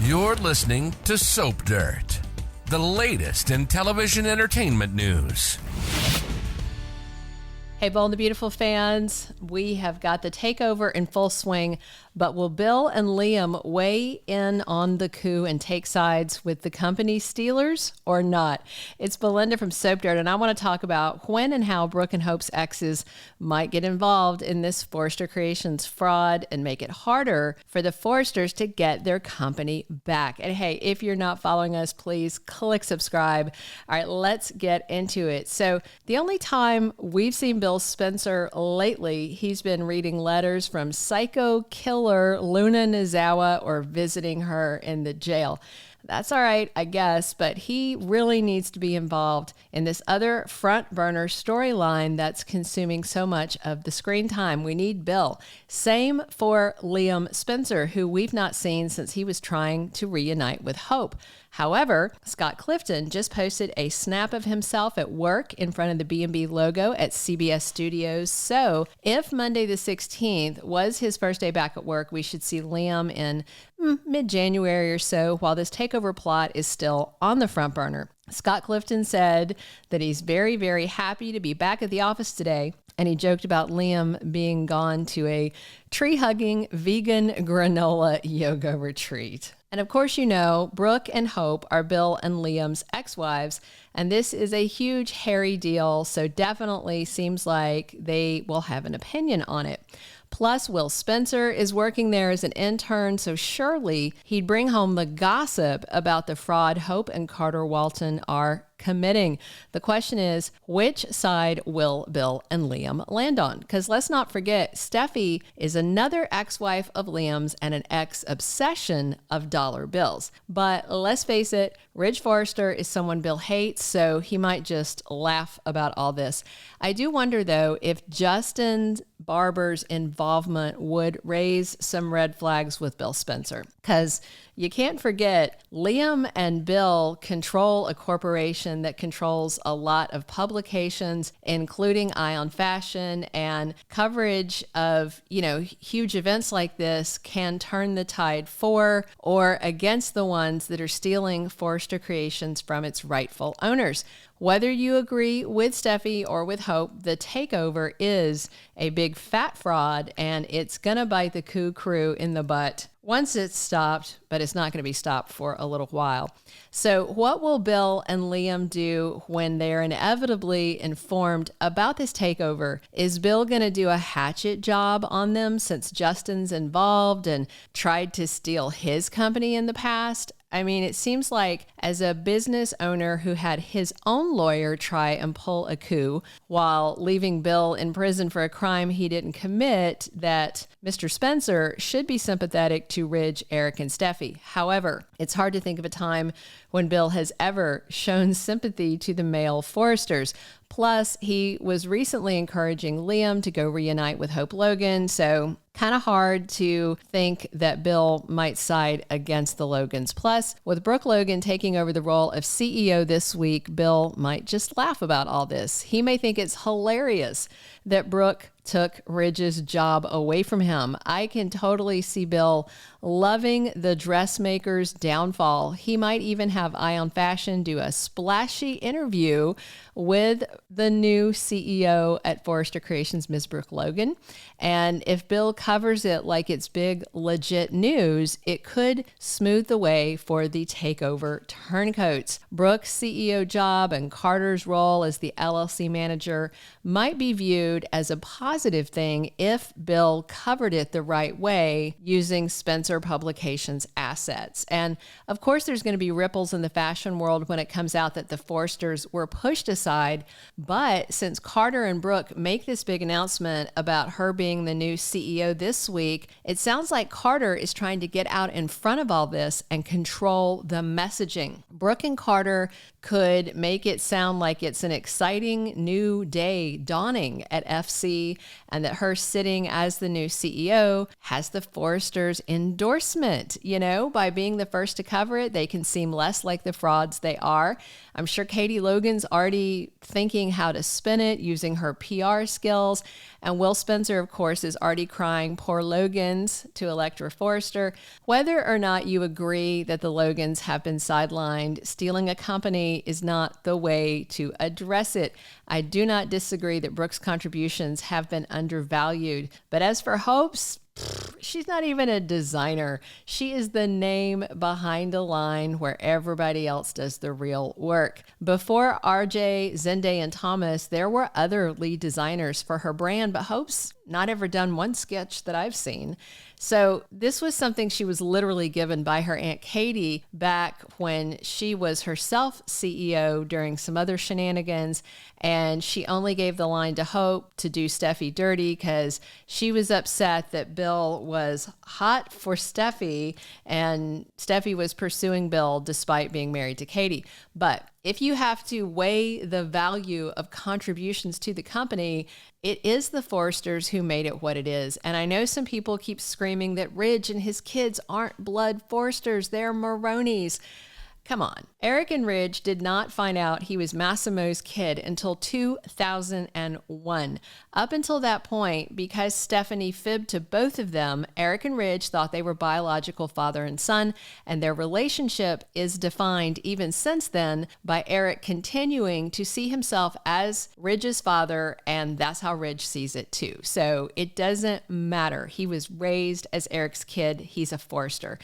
You're listening to Soap Dirt, the latest in television entertainment news. Hey, Bold and the Beautiful fans, we have got the takeover in full swing, but will Bill and Liam weigh in on the coup and take sides with the company stealers or not? It's Belinda from Soap Dirt, and I want to talk about when and how Brooke and Hope's exes might get involved in this Forrester Creations fraud and make it harder for the Forresters to get their company back. And hey, if you're not following us, please click subscribe. All right, let's get into it. So the only time we've seen Bill Spencer lately, he's been reading letters from psycho killer Luna Nozawa or visiting her in the jail. That's all right, I guess, but he really needs to be involved in this other front burner storyline that's consuming so much of the screen time. We need Bill. Same for Liam Spencer, who we've not seen since he was trying to reunite with Hope. However, Scott Clifton just posted a snap of himself at work in front of the B&B logo at CBS Studios. So if Monday the 16th was his first day back at work, we should see Liam in mid-January or so, while this takeover plot is still on the front burner. Scott Clifton said that he's very, very happy to be back at the office today, and he joked about Liam being gone to a tree-hugging vegan granola yoga retreat. And of course, you know, Brooke and Hope are Bill and Liam's ex-wives, and this is a huge, hairy deal, so definitely seems like they will have an opinion on it. Plus, Will Spencer is working there as an intern, so surely he'd bring home the gossip about the fraud Hope and Carter Walton are committing. The question is, which side will Bill and Liam land on? Because let's not forget, Steffi is another ex-wife of Liam's and an ex-obsession of dollar bills. But let's face it, Ridge Forrester is someone Bill hates, so he might just laugh about all this. I do wonder, though, if Justin Barber's involvement would raise some red flags with Bill Spencer. Because you can't forget, Liam and Bill control a corporation that controls a lot of publications, including Eye on Fashion, and coverage of, huge events like this can turn the tide for or against the ones that are stealing Forrester Creations from its rightful owners. Whether you agree with Steffi or with Hope, the takeover is a big fat fraud, and it's going to bite the coup crew in the butt once it's stopped, but it's not going to be stopped for a little while. So what will Bill and Liam do when they're inevitably informed about this takeover? Is Bill going to do a hatchet job on them since Justin's involved and tried to steal his company in the past? I mean, it seems like as a business owner who had his own lawyer try and pull a coup while leaving Bill in prison for a crime he didn't commit, that Mr. Spencer should be sympathetic to Ridge, Eric, and Steffi. However, it's hard to think of a time when Bill has ever shown sympathy to the male Forresters. Plus, he was recently encouraging Liam to go reunite with Hope Logan, so kind of hard to think that Bill might side against the Logans. Plus, with Brooke Logan taking over the role of CEO this week, Bill might just laugh about all this. He may think it's hilarious that Brooke took Ridge's job away from him. I can totally see Bill loving the dressmaker's downfall. He might even have Eye on Fashion do a splashy interview with the new CEO at Forrester Creations, Ms. Brooke Logan. And if Bill covers it like it's big, legit news, it could smooth the way for the takeover turncoats. Brooke's CEO job and Carter's role as the LLC manager might be viewed as a positive thing if Bill covered it the right way using Spencer Publications assets. And of course, there's going to be ripples in the fashion world when it comes out that the Forresters were pushed aside. But since Carter and Brooke make this big announcement about her being the new CEO this week, it sounds like Carter is trying to get out in front of all this and control the messaging. Brooke and Carter could make it sound like it's an exciting new day dawning at FC and that her sitting as the new CEO has the Forresters' endorsement. By being the first to cover it, they can seem less like the frauds they are. I'm sure Katie Logan's already thinking how to spin it using her PR skills. And Will Spencer, of course, is already crying poor Logans to Electra Forrester. Whether or not you agree that the Logans have been sidelined, stealing a company is not the way to address it. I do not disagree that Brooke's contributions have been undervalued. But as for Hope's, she's not even a designer. She is the name behind a line where everybody else does the real work. Before RJ, Zende, and Thomas, there were other lead designers for her brand, but Hope's not ever done one sketch that I've seen. So this was something she was literally given by her Aunt Katie back when she was herself CEO during some other shenanigans. And she only gave the line to Hope to do Steffi dirty because she was upset that Bill was hot for Steffi and Steffi was pursuing Bill despite being married to Katie. But if you have to weigh the value of contributions to the company, it is the Forresters who made it what it is. And I know some people keep screaming that Ridge and his kids aren't blood Forresters, they're Maronis. Come on. Eric and Ridge did not find out he was Massimo's kid until 2001. Up until that point, because Stephanie fibbed to both of them, Eric and Ridge thought they were biological father and son, and their relationship is defined even since then by Eric continuing to see himself as Ridge's father, and that's how Ridge sees it too. So it doesn't matter. He was raised as Eric's kid. He's a Forrester.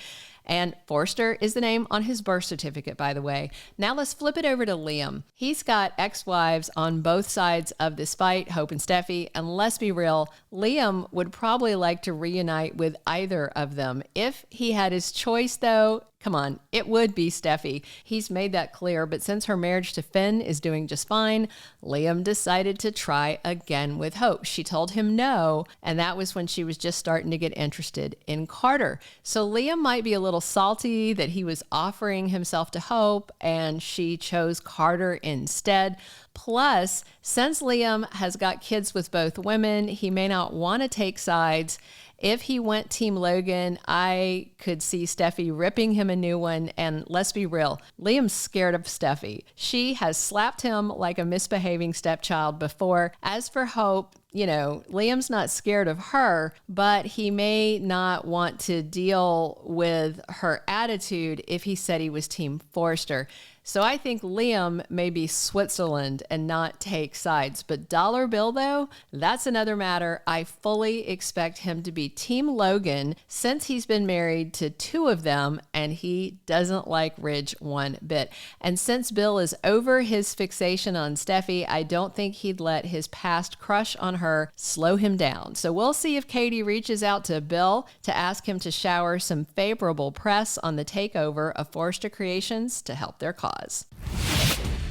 And Forrester is the name on his birth certificate, by the way. Now let's flip it over to Liam. He's got ex-wives on both sides of this fight, Hope and Steffi. And let's be real, Liam would probably like to reunite with either of them. If he had his choice, though, come on, it would be Steffi. He's made that clear, but since her marriage to Finn is doing just fine, Liam decided to try again with Hope. She told him no, and that was when she was just starting to get interested in Carter. So Liam might be a little salty that he was offering himself to Hope, and she chose Carter instead. Plus, since Liam has got kids with both women, he may not want to take sides. If he went Team Logan, I could see Steffi ripping him a new one. And let's be real, Liam's scared of Steffi. She has slapped him like a misbehaving stepchild before. As for Hope, Liam's not scared of her, but he may not want to deal with her attitude if he said he was Team Forrester. So I think Liam may be Switzerland and not take sides. But Dollar Bill, though, that's another matter. I fully expect him to be Team Logan since he's been married to two of them and he doesn't like Ridge one bit. And since Bill is over his fixation on Steffi, I don't think he'd let his past crush on her slow him down. So we'll see if Katie reaches out to Bill to ask him to shower some favorable press on the takeover of Forrester Creations to help their cause.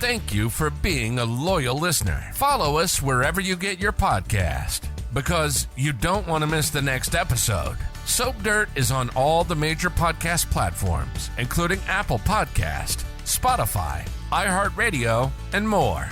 Thank you for being a loyal listener. Follow us wherever you get your podcast, because you don't want to miss the next episode. Soap Dirt is on all the major podcast platforms, including Apple Podcast, Spotify, iHeartRadio, and more.